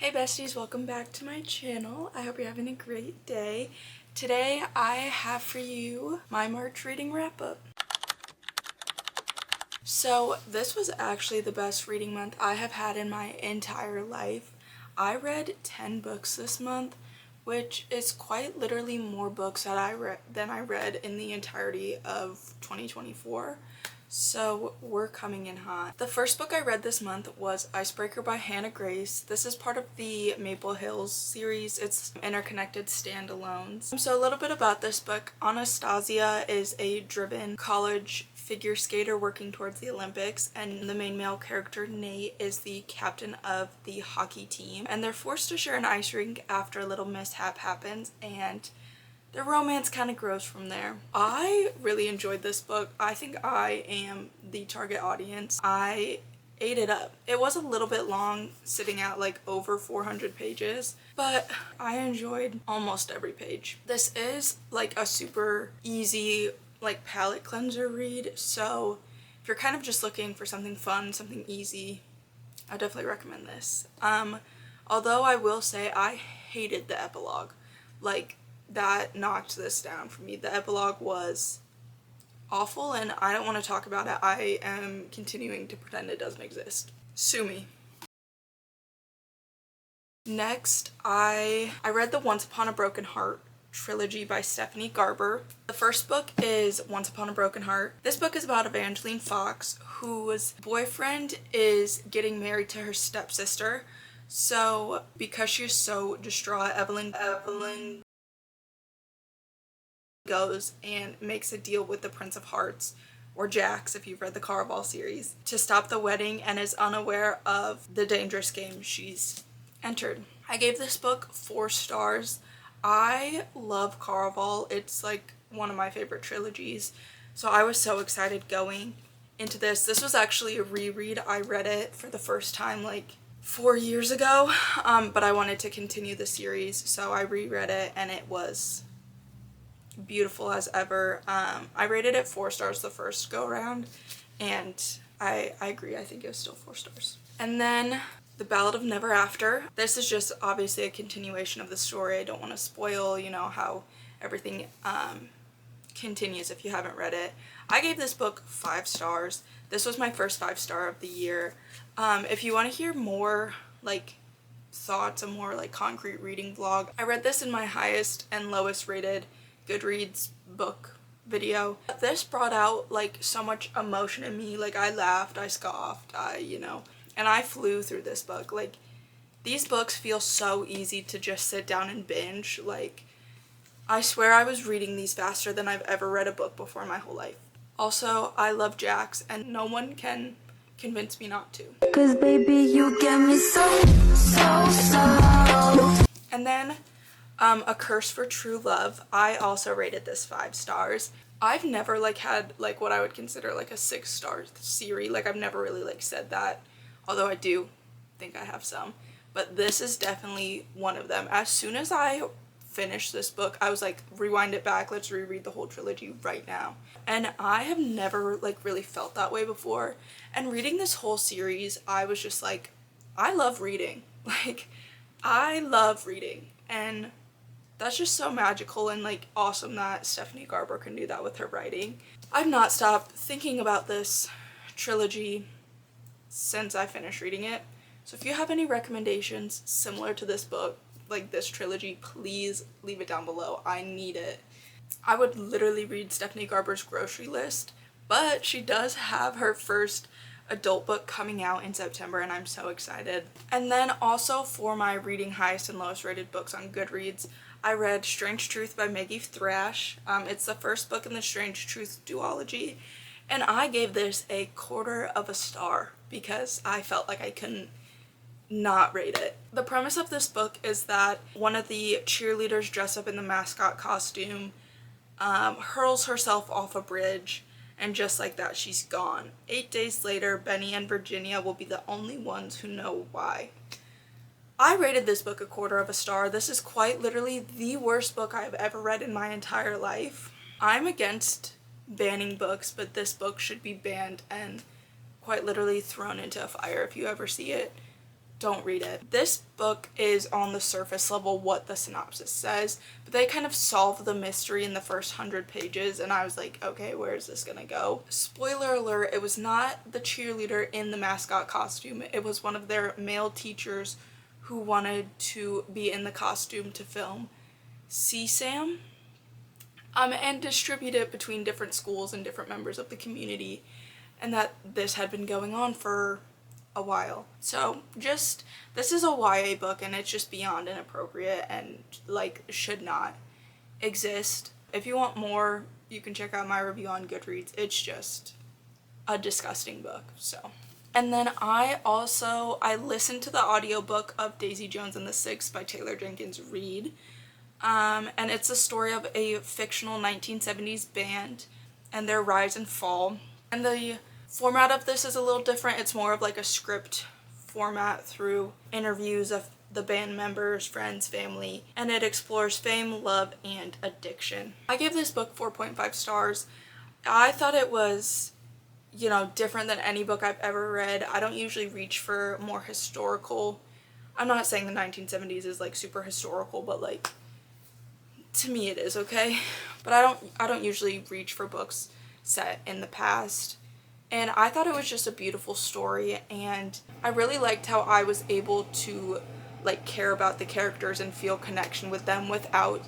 Hey besties, welcome back to my channel. I hope you're having a great day. Today I have for you my March reading wrap up. So this was actually the best reading month I have had in my entire life. I read 10 books this month, which is quite literally more books than I read in the entirety of 2024. So we're coming in hot. The first book I read this month was Icebreaker by Hannah Grace. This is part of the Maple Hills series. It's interconnected standalones. So a little bit about this book. Anastasia is a driven college figure skater working towards the Olympics, and the main male character, Nate, is the captain of the hockey team, and they're forced to share an ice rink after a little mishap happens, and the romance kind of grows from there. I really enjoyed this book. I think I am the target audience. I ate it up. It was a little bit long, sitting at like over 400 pages, but I enjoyed almost every page. This is like a super easy like palate cleanser read, so if you're kind of just looking for something fun, something easy, I definitely recommend this. Although I will say I hated the epilogue. Like, that knocked this down for me. The epilogue was awful, and I don't want to talk about it. I am continuing to pretend it doesn't exist. Sue me. Next, I read the Once Upon a Broken Heart trilogy by Stephanie Garber. The first book is Once Upon a Broken Heart. This book is about Evangeline Fox, whose boyfriend is getting married to her stepsister. So because she's so distraught, Evelyn goes and makes a deal with the Prince of Hearts, or Jax if you've read the Caraval series, to stop the wedding, and is unaware of the dangerous game she's entered. I gave this book 4 stars. I love Caraval. It's like one of my favorite trilogies, so I was so excited going into this. This was actually a reread. I read it for the first time like 4 years ago, but I wanted to continue the series, so I reread it, and it was beautiful as ever. I rated it 4 stars the first go around, and I agree. I think it was still 4 stars. And then The Ballad of Never After. This is just obviously a continuation of the story. I don't want to spoil, you know, how everything continues if you haven't read it. I gave this book 5 stars. This was my first 5-star of the year. If you want to hear more like thoughts, a more like concrete reading vlog, I read this in my highest and lowest rated Goodreads book video. This brought out like so much emotion in me. Like, I laughed, I scoffed, and I flew through this book. Like, these books feel so easy to just sit down and binge. Like, I swear I was reading these faster than I've ever read a book before in my whole life. Also, I love Jax, and no one can convince me not to. 'Cause baby, you get me so. And then A Curse for True Love. I also rated this 5 stars. I've never like had like what I would consider like a 6-star series. Like, I've never really like said that, although I do think I have some, but this is definitely one of them. As soon as I finished this book, I was like, rewind it back, let's reread the whole trilogy right now. And I have never like really felt that way before, and reading this whole series, I was just like, I love reading. Like, I love reading, and that's just so magical and like awesome that Stephanie Garber can do that with her writing. I've not stopped thinking about this trilogy since I finished reading it. So if you have any recommendations similar to this book, like this trilogy, please leave it down below. I need it. I would literally read Stephanie Garber's grocery list, but she does have her first adult book coming out in September, and I'm so excited. And then also for my reading highest and lowest rated books on Goodreads, I read Strange Truth by Maggie Thrash. It's the first book in the Strange Truth duology, and I gave this a 1/4 star because I felt like I couldn't not rate it. The premise of this book is that one of the cheerleaders dressed up in the mascot costume hurls herself off a bridge, and just like that, she's gone. 8 days later, Benny and Virginia will be the only ones who know why. I rated this book a 1/4 star. This is quite literally the worst book I've ever read in my entire life. I'm against banning books, but this book should be banned and quite literally thrown into a fire if you ever see it. don't read it. This book is on the surface level what the synopsis says, but they kind of solve the mystery in the first 100 pages, and I was like, okay, where is this gonna go? Spoiler alert, it was not the cheerleader in the mascot costume. It was one of their male teachers who wanted to be in the costume to film CSAM, and distribute it between different schools and different members of the community, and that this had been going on for a while. So just, this is a YA book, and it's just beyond inappropriate and like should not exist. If you want more, you can check out my review on Goodreads. It's just a disgusting book. So, and then I listened to the audiobook of Daisy Jones and the Six by Taylor Jenkins Reid, and it's a story of a fictional 1970s band and their rise and fall, and the format of this is a little different. It's more of like a script format through interviews of the band members, friends, family, and it explores fame, love, and addiction. I gave this book 4.5 stars. I thought it was, different than any book I've ever read. I don't usually reach for more historical. I'm not saying the 1970s is like super historical, but like to me it is, okay? But I don't usually reach for books set in the past. And I thought it was just a beautiful story, and I really liked how I was able to like care about the characters and feel connection with them without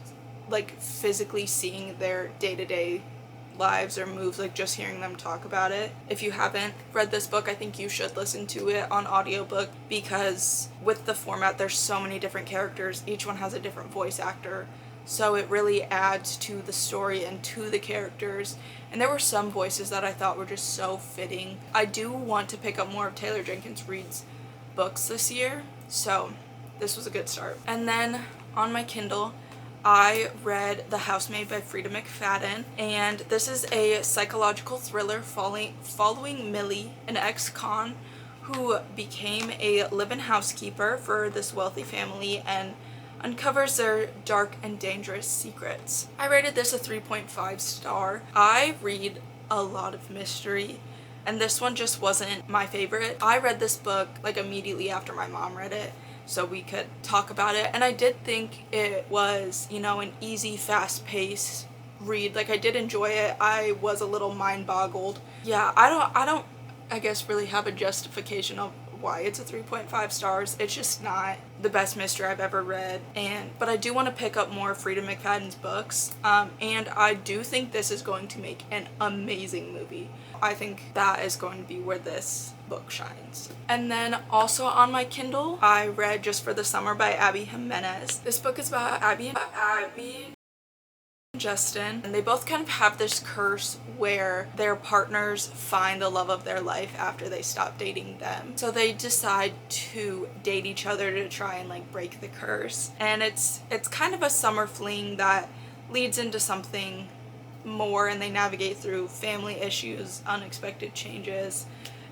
like physically seeing their day-to-day lives or moves, like just hearing them talk about it. If you haven't read this book, I think you should listen to it on audiobook, because with the format there's so many different characters, each one has a different voice actor, so it really adds to the story and to the characters. And there were some voices that I thought were just so fitting. I do want to pick up more of Taylor Jenkins Reid's books this year, so this was a good start. And then on my Kindle, I read The Housemaid by Freda McFadden, and this is a psychological thriller following Millie, an ex-con who became a live-in housekeeper for this wealthy family and uncovers their dark and dangerous secrets. I rated this a 3.5 star. I read a lot of mystery, and this one just wasn't my favorite. I read this book like immediately after my mom read it, so we could talk about it, and I did think it was, an easy, fast-paced read. Like, I did enjoy it. I was a little mind-boggled. Yeah, I don't I guess really have a justification of why it's a 3.5 stars. It's just not the best mystery I've ever read, but I do want to pick up more Freda McFadden's books, and I do think this is going to make an amazing movie. I think that is going to be where this book shines. And then also on my Kindle, I read Just for the Summer by Abby Jimenez. This book is about Abby and Justin, and they both kind of have this curse where their partners find the love of their life after they stop dating them. So they decide to date each other to try and like break the curse. And it's kind of a summer fling that leads into something more, and they navigate through family issues, unexpected changes.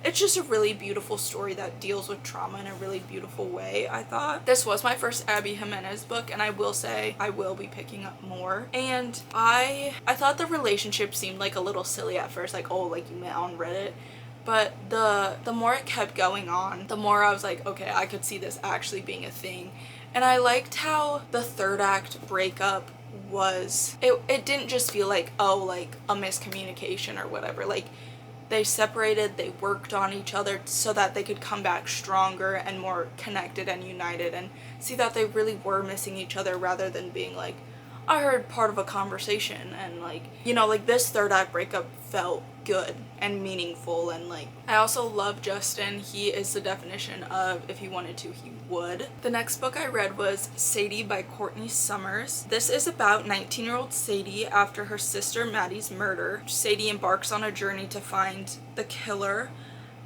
It's just a really beautiful story that deals with trauma in a really beautiful way, I thought. This was my first Abby Jimenez book, and I will say I will be picking up more. And I thought the relationship seemed like a little silly at first, like, oh, like you met on Reddit. But the more it kept going on, the more I was like, okay, I could see this actually being a thing. And I liked how the third act breakup was, it didn't just feel like, oh, like a miscommunication or whatever. Like, they separated, they worked on each other so that they could come back stronger and more connected and united, and see that they really were missing each other, rather than being like, I heard part of a conversation, and like, like this third act breakup felt good and meaningful. And like, I also love Justin. He is the definition of if he wanted to, he would. The next book I read was Sadie by Courtney Summers. This is about 19-year-old Sadie after her sister Maddie's murder. Sadie embarks on a journey to find the killer,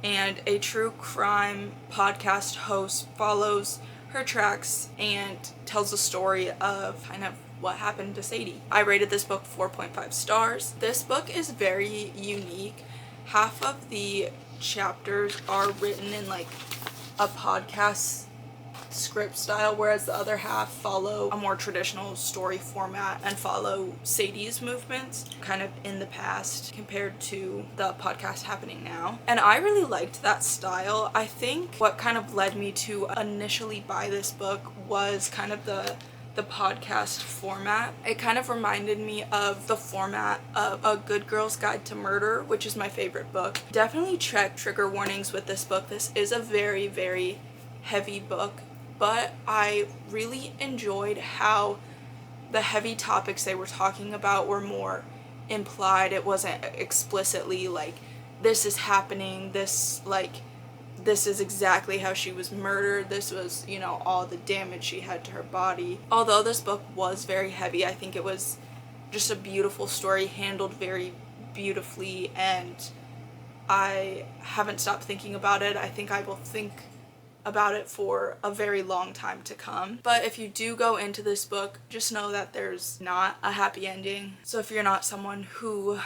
and a true crime podcast host follows her tracks and tells the story of kind of what happened to Sadie. I rated this book 4.5 stars. This book is very unique. Half of the chapters are written in like a podcast script style, whereas the other half follow a more traditional story format and follow Sadie's movements kind of in the past compared to the podcast happening now. And I really liked that style. I think what kind of led me to initially buy this book was kind of the podcast format. It kind of reminded me of the format of A Good Girl's Guide to Murder, which is my favorite book. Definitely check trigger warnings with this book. This is a very, very heavy book, but I really enjoyed how the heavy topics they were talking about were more implied. It wasn't explicitly like, this is happening, this is exactly how she was murdered, this was, you know, all the damage she had to her body. Although this book was very heavy, I think it was just a beautiful story, handled very beautifully, and I haven't stopped thinking about it. I think I will think about it for a very long time to come. But if you do go into this book, just know that there's not a happy ending. So if you're not someone who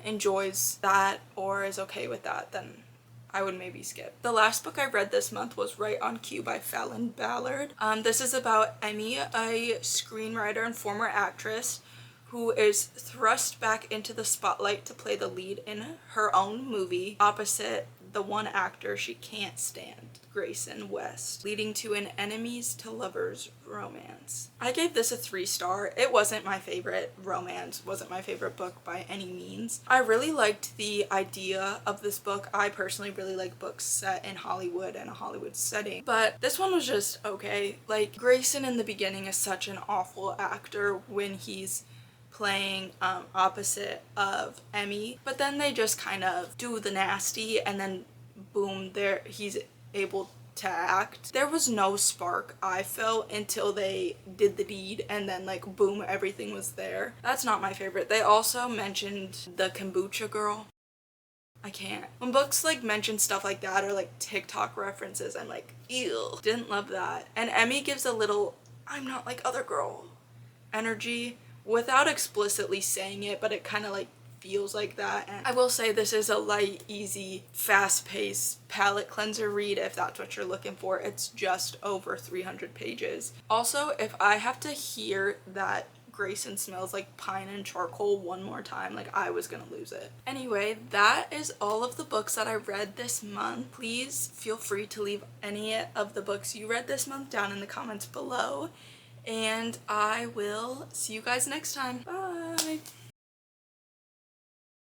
enjoys that or is okay with that, then I would maybe skip. The last book I read this month was Right on Cue by Fallon Ballard. This is about Emmy, a screenwriter and former actress who is thrust back into the spotlight to play the lead in her own movie opposite the one actor she can't stand, Grayson West, leading to an enemies to lovers romance. I gave this a 3-star. It wasn't my favorite romance, wasn't my favorite book by any means. I really liked the idea of this book. I personally really like books set in Hollywood and a Hollywood setting, but this one was just okay. Like, Grayson in the beginning is such an awful actor when he's playing opposite of Emmy, but then they just kind of do the nasty and then boom, there he's able to act. There was no spark, I felt, until they did the deed and then like boom, everything was there. That's not my favorite. They also mentioned the kombucha girl. I can't. When books like mention stuff like that or like TikTok references, I'm like, ew. Didn't love that. And Emmy gives a little I'm not like other girl energy without explicitly saying it, but it kind of like feels like that. And I will say this is a light, easy, fast-paced palette cleanser read if that's what you're looking for. It's just over 300 pages. Also, if I have to hear that Grayson smells like pine and charcoal one more time, like, I was gonna lose it. Anyway, that is all of the books that I read this month. Please feel free to leave any of the books you read this month down in the comments below, and I will see you guys next time. Bye!